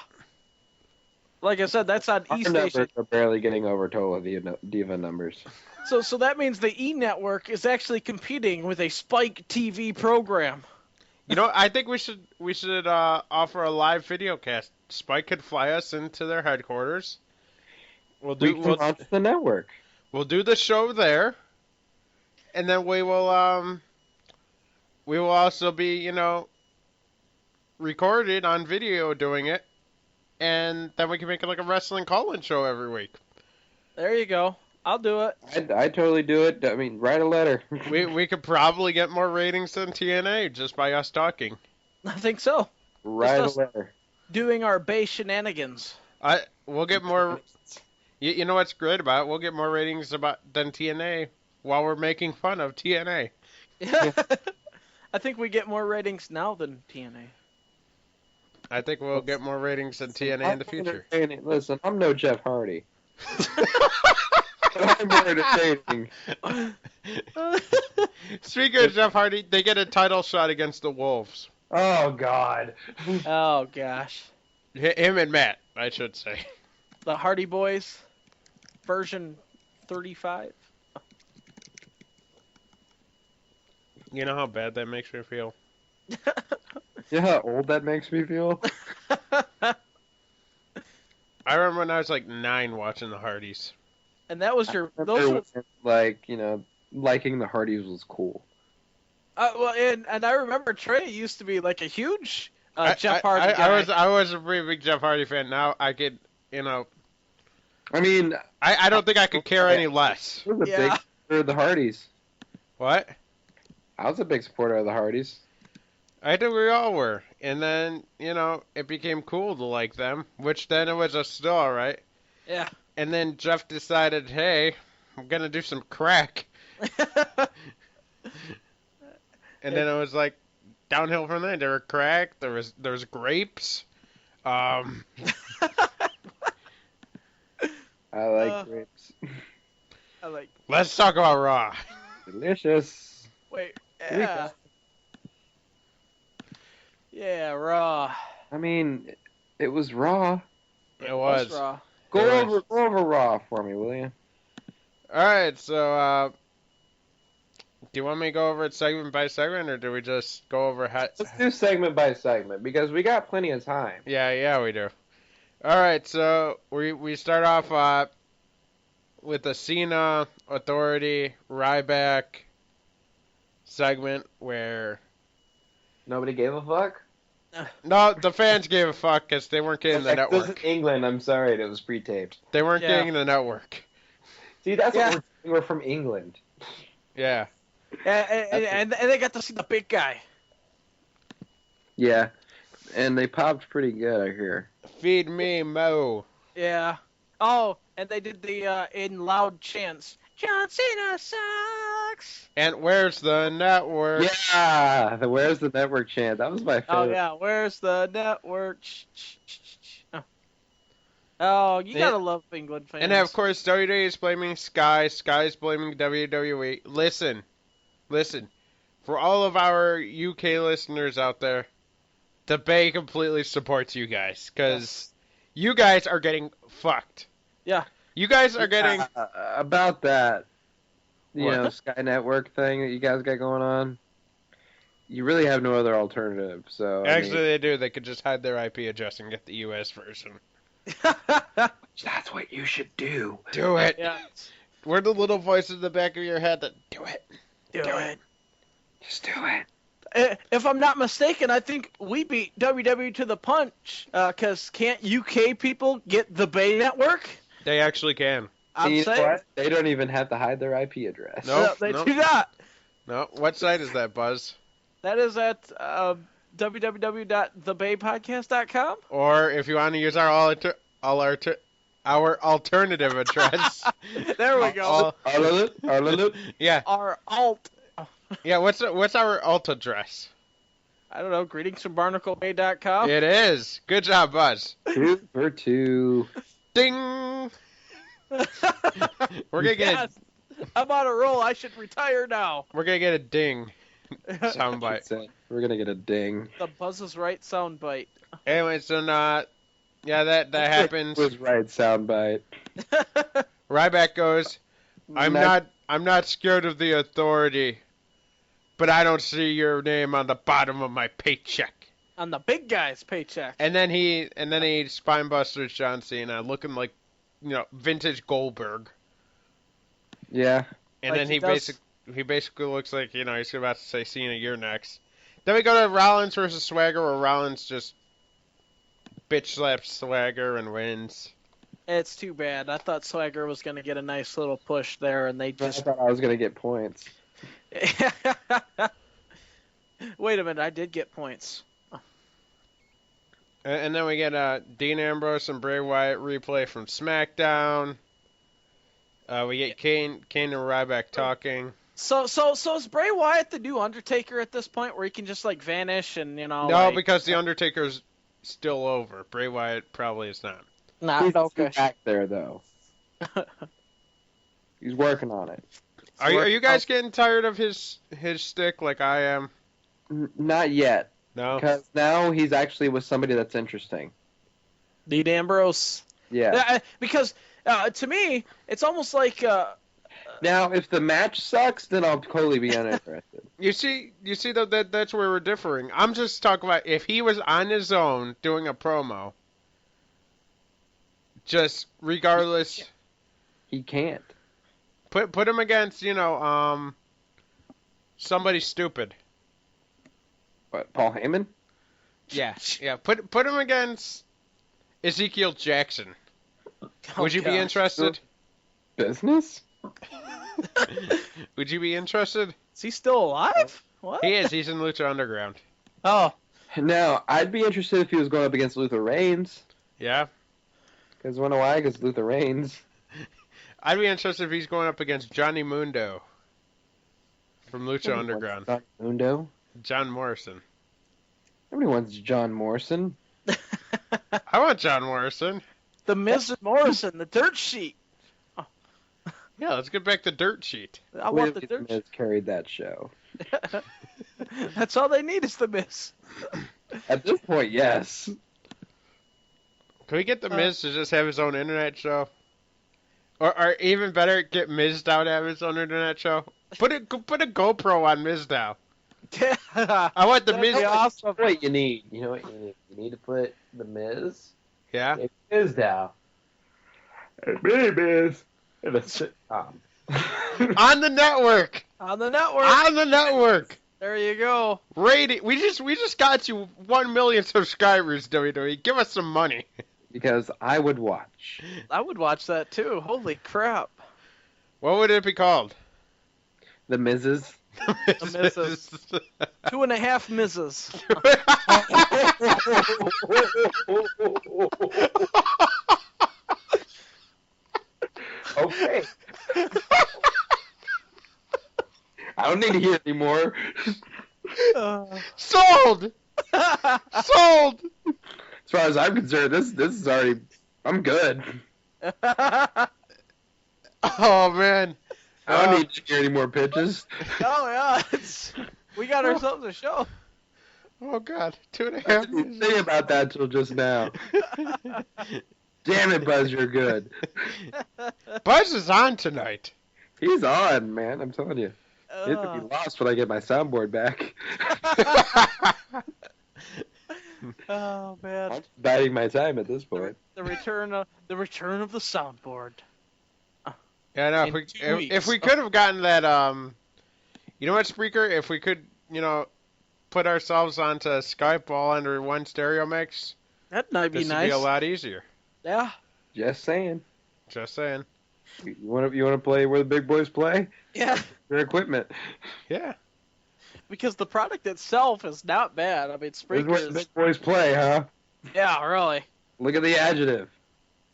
Like I said, that's on Our E station. numbers are barely getting over Total Diva numbers. So that means the E network is actually competing with a Spike TV program. You know, I think we should offer a live video cast. Spike could fly us into their headquarters. We can launch the network. We'll do the show there, and then we will also be, recorded on video doing it, and then we can make it like a wrestling call-in show every week. There you go. I'll do it. I'd totally do it. I mean, write a letter. we could probably get more ratings than TNA just by us talking. I think so. Write a letter. Doing our Bay shenanigans. We'll get more. You know what's great about it? We'll get more ratings than TNA while we're making fun of TNA. Yeah. I think we get more ratings now than TNA. I think we'll get more ratings than TNA in the future. Listen, I'm no Jeff Hardy. I'm more entertaining. Speaking of Jeff Hardy, they get a title shot against the Wolves. Oh, God. Oh, gosh. Him and Matt, I should say. The Hardy Boys, version 35. You know how bad that makes me feel? You know how old that makes me feel? I remember when I was like 9 watching the Hardys. And that was your... liking the Hardys was cool. And I remember Trey used to be like a huge Jeff Hardy guy. I was a pretty big Jeff Hardy fan. Now I could, I mean... I don't think I could care any less. I was a big supporter of the Hardys. What? I was a big supporter of the Hardys. I think we all were. And then, it became cool to like them, which then it was still alright. Yeah. And then Jeff decided, hey, I'm going to do some crack. And then it was like downhill from there. There were crack, there was grapes. I like grapes. Let's talk about Raw. Delicious. Wait, yeah. Yeah, Raw. I mean, it was Raw. It was. Raw. Go over Raw for me, will you? Alright, so, do you want me to go over it segment by segment, or do we just go over... Let's do segment by segment, because we got plenty of time. Yeah, we do. Alright, so we start off with the Cena Authority Ryback segment where... Nobody gave a fuck? No, the fans gave a fuck because they weren't getting the network. This is England, I'm sorry, it was pre-taped. They weren't getting the network. See, that's what we're from England. Yeah. And they got to see the big guy. Yeah, and they popped pretty good, I hear. Feed me, Mo. Yeah. Oh, and they did the in loud chants. John Cena sucks. And where's the network? Yeah, the where's the network chant. That was my favorite. Oh yeah, where's the network? Oh. Oh, you gotta love England fans. And of course, WWE is blaming Sky. Sky's blaming WWE. Listen. For all of our UK listeners out there, the Bay completely supports you guys. Because you guys are getting fucked. Yeah. You guys are getting... about that, you What? know, Sky Network thing that you guys got going on, you really have no other alternative, so... Actually, they do. They could just hide their IP address and get the US version. That's what you should do. Do it. Yeah. We're the little voice in the back of your head that... Do it. Do it. Just do it. If I'm not mistaken, I think we beat WWE to the punch. Because can't UK people get the Bay Network? They actually can. I'm You know saying. what? They don't even have to hide their IP address. Nope. They do not. No. What site is that, Buzz? That is at www.thebaypodcast.com. Or if you want to use our alternative address. There we go. Yeah. Our alt. Yeah, what's our alt address? I don't know. Greetings from BarnacleBay.com. It is. Good job, Buzz. 2 for 2. Ding. We're gonna get I'm on a roll. I should retire now. we're gonna get a ding soundbite. We're gonna get a ding. The Buzz is Right soundbite. Anyway, so yeah, that happens. Was right soundbite. Ryback goes, I'm not scared of the authority, but I don't see your name on the bottom of my paycheck. On the big guy's paycheck. And then he spinebusters John Cena, looking like, vintage Goldberg. Yeah. And Like then he he basically looks like, he's about to say, Cena, you're next. Then we go to Rollins versus Swagger, where Rollins just bitch slaps Swagger and wins. It's too bad. I thought Swagger was going to get a nice little push there, and they I just... thought I was gonna get points. Wait a minute, I did get points. And then we get Dean Ambrose and Bray Wyatt replay from SmackDown. We get Kane and Ryback talking. So is Bray Wyatt the new Undertaker at this point, where he can just vanish and No, because the Undertaker's still over. Bray Wyatt probably is not. Nah, He's okay. back there though. He's working on it. Are you guys getting tired of his shtick like I am? Not yet, No. because now he's actually with somebody that's interesting. Dean Ambrose. Yeah. Because to me, it's almost like Now, if the match sucks, then I'll totally be uninterested. You see that's where we're differing. I'm just talking about if he was on his own doing a promo. Just regardless, He can't. put him against somebody stupid. What, Paul Heyman? Yeah. Put him against Ezekiel Jackson. Would you be interested? Business? Would you be interested? Is he still alive? What? He is. He's in Lucha Underground. Oh, Now, I'd be interested if he was going up against Luther Reigns. Yeah. Because wanna why? Because Luther Reigns. I'd be interested if he's going up against Johnny Mundo from Lucha Underground. John Mundo? John Morrison. Nobody wants John Morrison. I want John Morrison. the Miz and Morrison, the dirt sheet. Yeah, let's get back to Dirt Sheet. I want the Clearly, dirt Miz carried that show. sheet. That's all they need is the Miz. At this point, yes. Can we get the Miz to just have his own internet show? Or even better, get Mizdow to have his own internet show? Put a GoPro on Mizdow. I want the That'd Miz. be awesome. What you need? You know what you need? You need to put the Miz. Yeah. Miz down. Hey, Miz. In a sitcom. On the network. On the network. On the network. There you go. Rating. We just got you 1 million subscribers, WWE. Give us some money. Because I would watch. I would watch that too. Holy crap. What would it be called? The Miz's. The Miz's. 2.5 Miz's. Okay. I don't need to hear anymore. Sold. Sold. As far as I'm concerned, this is already I'm good. Oh man. I don't need to hear any more pitches. Oh yeah, we got ourselves a show. Oh god, 2.5 I didn't minutes. think about that till just now. Damn it, Buzz, you're good. Buzz is on tonight. He's on, man. I'm telling you. It's gonna be lost when I get my soundboard back. Oh man. I'm biding my time at this point. The return of the soundboard. Yeah, no. In 2 If weeks. we could have gotten that, you know what, Spreaker? If we could, put ourselves onto Skype all under one stereo mix, That might be this would nice. be a lot easier. Yeah. Just saying. Just saying. You want to play where the big boys play? Yeah. Your equipment. Yeah. Because the product itself is not bad. I mean, This is where the Spreaker is. big boys play, huh? Yeah, really. Look at the adjective.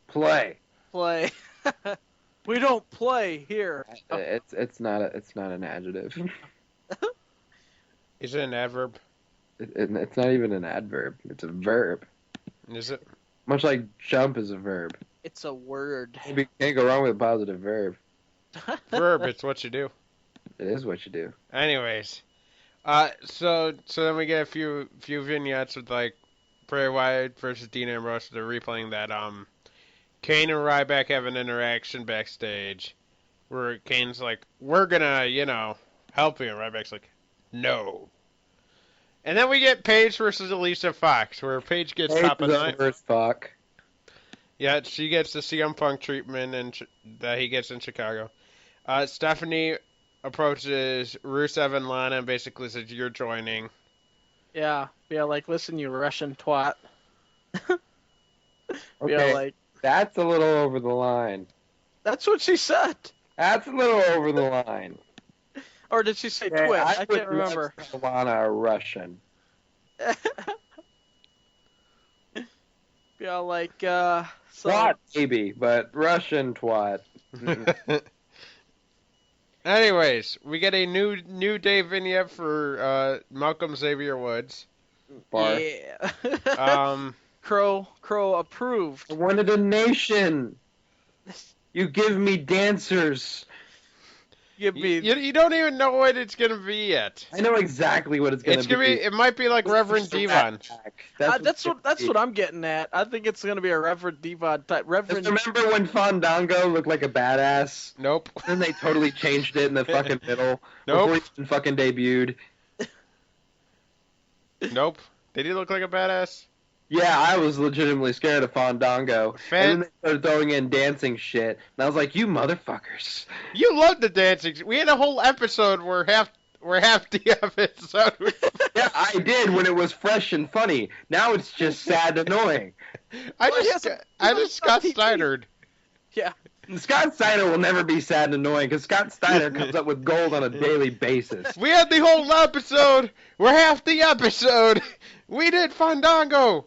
Play. Play. We don't play here. It's not an adjective. Is it an adverb? It's not even an adverb. It's a verb. Is it? Much like jump is a verb. It's a word. You can't go wrong with a positive verb. Verb, it's what you do. It is what you do. Anyways. So then we get a few vignettes with like Bray Wyatt versus Dean Ambrose. They're replaying that Kane and Ryback have an interaction backstage where Kane's like, "We're gonna, help you," and Ryback's like, "No." And then we get Paige versus Alicia Fox, where Paige gets top of the night. First fuck. Yeah, she gets the CM Punk treatment that he gets in Chicago. Stephanie approaches Rusev and Lana and basically says, "You're joining." Yeah. Yeah, like, listen, you Russian twat. Okay, Yeah, like, that's a little over the line. that's what she said. That's a little over the line. Or did she say Okay, twit? I would can't remember. let Lana a Russian. Yeah, like, so... Twat, maybe, but Russian twat. Anyways, we get a new day vignette for Malcolm Xavier Woods. Bar. Yeah. Crow approved. I wanted a nation. You give me dancers. Give me... You don't even know what it's gonna be yet. I know exactly what it's gonna be. It might be like Reverend Devon. That's what I'm getting at. I think it's gonna be a Reverend Devon type. Reverend. Remember when Fandango looked like a badass? Nope. Then they totally changed it in the fucking middle. Nope. Before he even fucking debuted. Nope. Did he look like a badass? Yeah, I was legitimately scared of Fandango. And then they started throwing in dancing shit. And I was like, you motherfuckers. You loved the dancing. We had a whole episode where half the episode was... Yeah, I did when it was fresh and funny. Now it's just sad and annoying. I just got Steinered. Yeah. Scott Steiner will never be sad and annoying because Scott Steiner comes up with gold on a daily basis. We had the whole episode. We're half the episode. We did Fandango.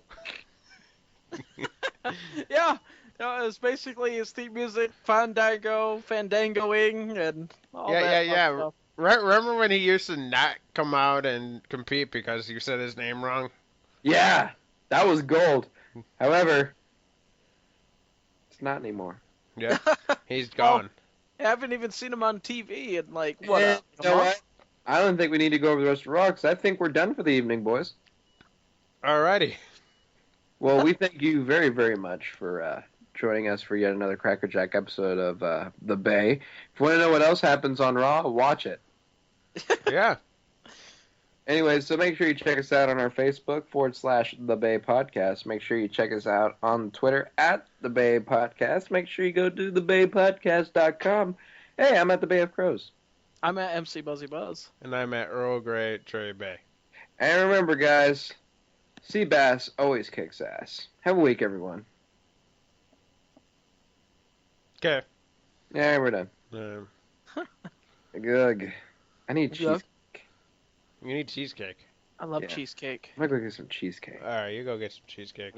Yeah. No, it was basically his theme music, fandangoing, and all that fun stuff. Remember when he used to not come out and compete because you said his name wrong? Yeah, that was gold. However, it's not anymore. Yeah, he's gone. I haven't even seen him on TV in like what? You know what? I don't think we need to go over the rest of Raw because I think we're done for the evening, boys. Alrighty. Well, we thank you very, very much for joining us for yet another Crackerjack episode of The Bay. If you want to know what else happens on Raw, watch it. Yeah. Anyways, so make sure you check us out on our Facebook /The Bay Podcast. Make sure you check us out on Twitter @The Bay Podcast. Make sure you go to thebaypodcast.com. Hey, I'm at the Bay of Crows. I'm at MC Buzzy Buzz. And I'm at Earl Grey Trey Bay. And remember, guys, Seabass always kicks ass. Have a week, everyone. Okay. Yeah, we're done. Good. I need cheesecake. You need cheesecake. I love cheesecake. I'm gonna go get some cheesecake. Alright, you go get some cheesecake.